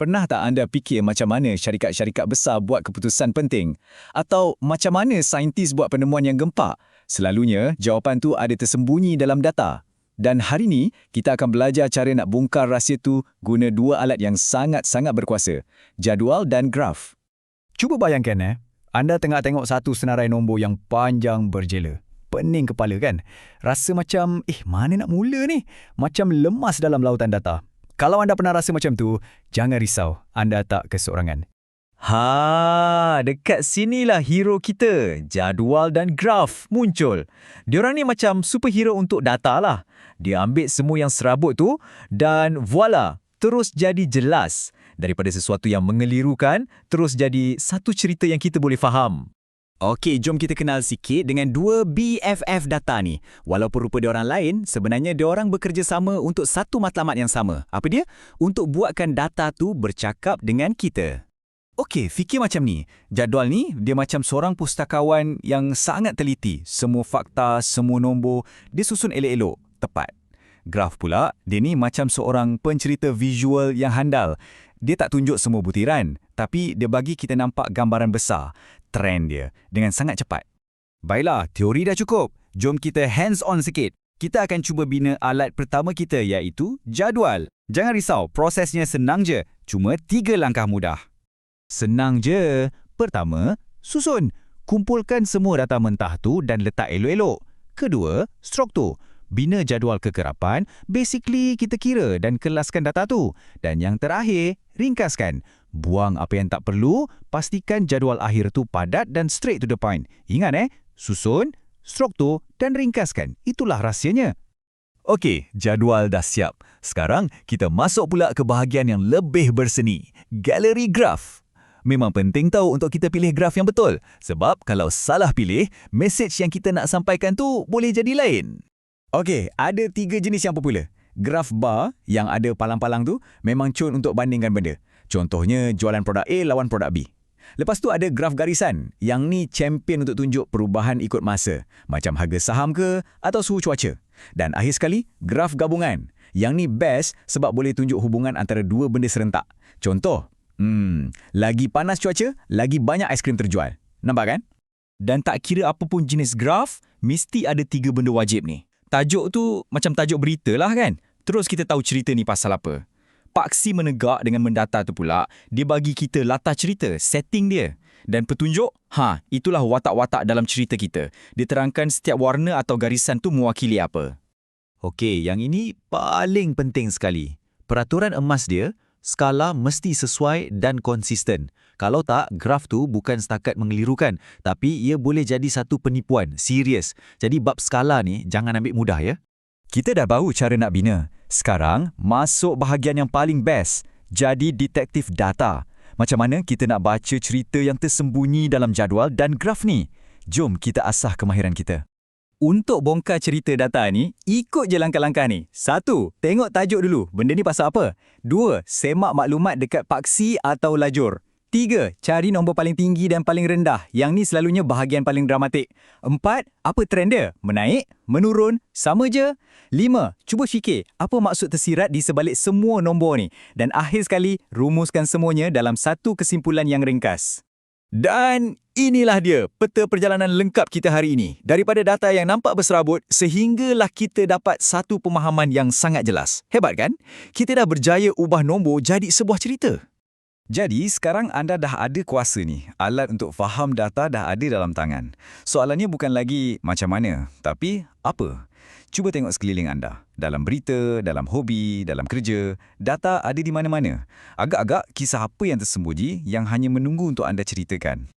Pernah tak anda fikir macam mana syarikat-syarikat besar buat keputusan penting? Atau macam mana saintis buat penemuan yang gempak? Selalunya, jawapan tu ada tersembunyi dalam data. Dan hari ni, kita akan belajar cara nak bongkar rahsia tu guna dua alat yang sangat-sangat berkuasa, jadual dan graf. Cuba bayangkan, anda tengah tengok satu senarai nombor yang panjang berjela. Pening kepala kan? Rasa macam, mana nak mula ni? Macam lemas dalam lautan data. Kalau anda pernah rasa macam tu, jangan risau, anda tak keseorangan. Dekat sinilah hero kita, jadual dan graf muncul. Diorang ni macam superhero untuk data lah. Dia ambil semua yang serabut tu dan voila, terus jadi jelas. Daripada sesuatu yang mengelirukan, terus jadi satu cerita yang kita boleh faham. Okey, jom kita kenal sikit dengan dua BFF data ni. Walaupun rupa diorang lain, sebenarnya diorang bekerjasama untuk satu matlamat yang sama. Apa dia? Untuk buatkan data tu bercakap dengan kita. Okey, fikir macam ni. Jadual ni, dia macam seorang pustakawan yang sangat teliti. Semua fakta, semua nombor, dia susun elok-elok, tepat. Graf pula, dia ni macam seorang pencerita visual yang handal. Dia tak tunjuk semua butiran, tapi dia bagi kita nampak gambaran besar, trend dia, dengan sangat cepat. Baiklah, teori dah cukup. Jom kita hands-on sikit. Kita akan cuba bina alat pertama kita iaitu jadual. Jangan risau, prosesnya senang je. Cuma 3 langkah mudah. Senang je. Pertama, susun. Kumpulkan semua data mentah tu dan letak elok-elok. Kedua, struktur. Bina jadual kekerapan, basically kita kira dan kelaskan data tu. Dan yang terakhir, ringkaskan. Buang apa yang tak perlu, pastikan jadual akhir tu padat dan straight to the point. Ingat susun, struktur dan ringkaskan. Itulah rahsianya. Okey, jadual dah siap. Sekarang kita masuk pula ke bahagian yang lebih berseni, galeri graf. Memang penting tahu untuk kita pilih graf yang betul. Sebab kalau salah pilih, mesej yang kita nak sampaikan tu boleh jadi lain. Okey, ada 3 jenis yang popular. Graf bar yang ada palang-palang tu memang cun untuk bandingkan benda. Contohnya jualan produk A lawan produk B. Lepas tu ada graf garisan. Yang ni champion untuk tunjuk perubahan ikut masa. Macam harga saham ke atau suhu cuaca. Dan akhir sekali, graf gabungan. Yang ni best sebab boleh tunjuk hubungan antara dua benda serentak. Contoh, lagi panas cuaca, lagi banyak aiskrim terjual. Nampak kan? Dan tak kira apa pun jenis graf, mesti ada 3 benda wajib ni. Tajuk tu macam tajuk berita lah kan? Terus kita tahu cerita ni pasal apa. Paksi menegak dengan mendata tu pula, dia bagi kita latar cerita, setting dia. Dan petunjuk, itulah watak-watak dalam cerita kita. Dia terangkan setiap warna atau garisan tu mewakili apa. Okey, yang ini paling penting sekali. Peraturan emas dia, skala mesti sesuai dan konsisten. Kalau tak, graf tu bukan setakat mengelirukan, tapi ia boleh jadi satu penipuan, serius. Jadi bab skala ni jangan ambil mudah ya. Kita dah tahu cara nak bina. Sekarang, masuk bahagian yang paling best. Jadi detektif data. Macam mana kita nak baca cerita yang tersembunyi dalam jadual dan graf ni? Jom kita asah kemahiran kita. Untuk bongkar cerita data ni, ikut je langkah-langkah ni. 1. Tengok tajuk dulu. Benda ni pasal apa? 2. Semak maklumat dekat paksi atau lajur. 3. Cari nombor paling tinggi dan paling rendah. Yang ni selalunya bahagian paling dramatik. 4. Apa trend dia? Menaik? Menurun? Sama je? 5. Cuba fikir apa maksud tersirat di sebalik semua nombor ni. Dan akhir sekali, rumuskan semuanya dalam satu kesimpulan yang ringkas. Dan inilah dia peta perjalanan lengkap kita hari ini. Daripada data yang nampak berserabut sehinggalah kita dapat satu pemahaman yang sangat jelas. Hebat kan? Kita dah berjaya ubah nombor jadi sebuah cerita. Jadi, sekarang anda dah ada kuasa ni. Alat untuk faham data dah ada dalam tangan. Soalannya bukan lagi macam mana, tapi apa? Cuba tengok sekeliling anda. Dalam berita, dalam hobi, dalam kerja, data ada di mana-mana. Agak-agak kisah apa yang tersembunyi yang hanya menunggu untuk anda ceritakan.